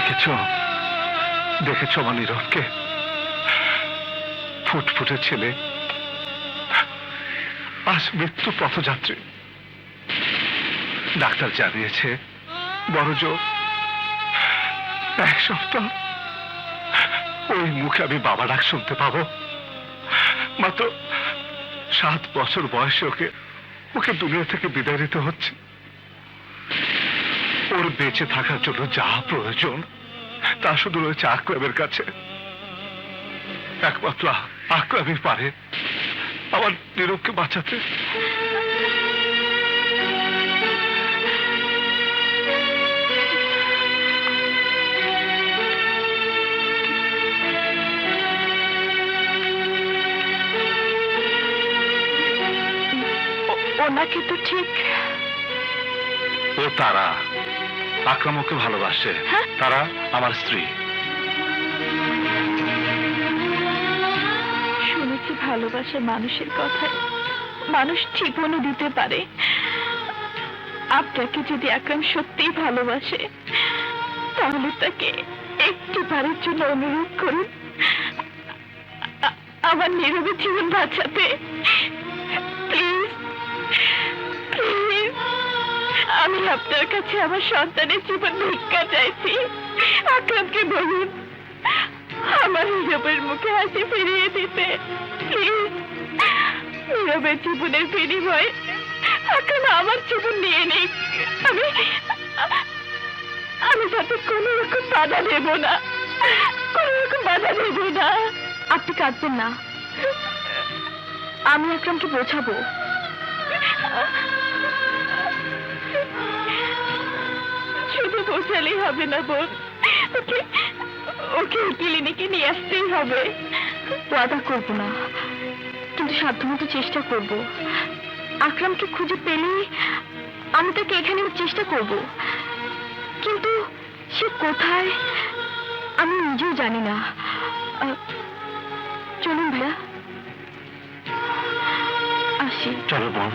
দেখেছো দেখেছো আমার নীরবকে? ফুটফুটে ছেলে, আজ মৃত্যু পথযাত্রী। ডাক্তার জানিয়েছে বড় জোর 1 সপ্তাহ ওই মুখে আমি বাবা ডাক শুনতে পাবো। মাত্র 7 বছর বয়সে ওকে ওকে দুনিয়া থেকে বিদায় নিতে হচ্ছে। ওর বেঁচে থাকার জন্য যা প্রয়োজন তা শুধু রয়েছে আকরামের কাছে। একমাত্র আকরামই পারে আমার নীরবকে বাঁচাতে। ওনাকে তো ঠিক। ও তারা, আকরাম ওকে ভালোবাসে। তারা আমার স্ত্রী। শুনেছি ভালোবাসা মানুষের কথায় মানুষ জীবনও দিতে পারে। আপনাকে যদি আকরাম সত্যিই ভালোবাসে তাহলে তাকে একটি বারের জন্য অনুরোধ করুন আমার নীরবের জীবন বাঁচাতে। প্লিজ প্লিজ, আমি আপনার কাছে আমার সন্তানের জীবন ভিক্ষা চাইছি। আকরামকে বলুন আমার নীরবের মুখে হাসি ফিরিয়ে দিতে। প্লিজ, নীরবের জীবনের বিনিময়ে আকরাম আমার জীবন নিয়ে নিক। আমি যাতে কোনো রকম বাধা দেব না, কোনো রকম বাধা দেব না। আপনি কাঁদবেন না, আমি আকরামকে বোঝাবো। শুধু বোঝালেই হবে না বোন, ওকে ওকে ক্লিনিকে নিয়ে আসতেই হবে। ওয়াদা করবো না, কিন্তু সাধ্যমতো চেষ্টা করব। আকরামকে খুঁজে পেলে আমি তাকে এখানে চেষ্টা করব, কিন্তু সে কোথায় আমি নিজেও জানি না। চলুন ভাইয়া, আসি। চলো বোন।